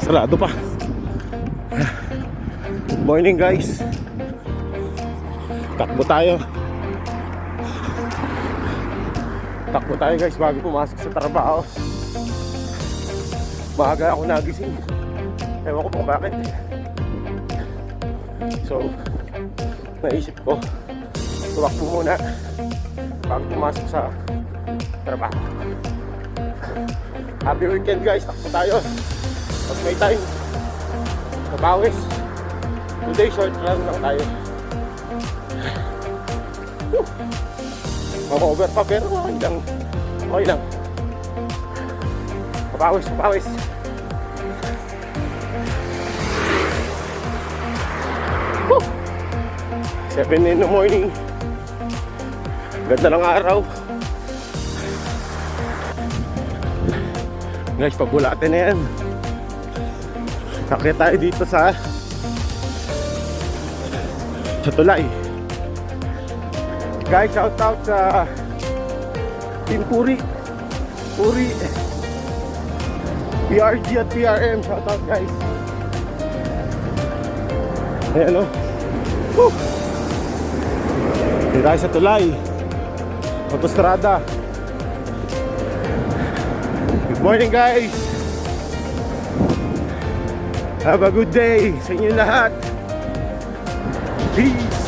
sarado pa. Good morning guys. Takbo tayo guys bago pumasok sa trabaho. Maaga ako nagising, ewan ko po bakit. So naisip ko tumakbo muna bago pumasok sa trabaho. Happy weekend guys, takbo tayo pag may time. Mabawis. Today short run lang tayo. Mag-over pa pero okay lang. Okay lang. Mabawis. 7 in the morning. Ganda ng araw. Guys, pabulatin na yan. Sakit tayo dito sa tulay. Guys, shout out sa Team Puri PRG at PRM. Shout out guys. Ayan o. Dito tayo sa tulay, autostrada. Good morning guys. Have a good day sa inyo lahat. Peace.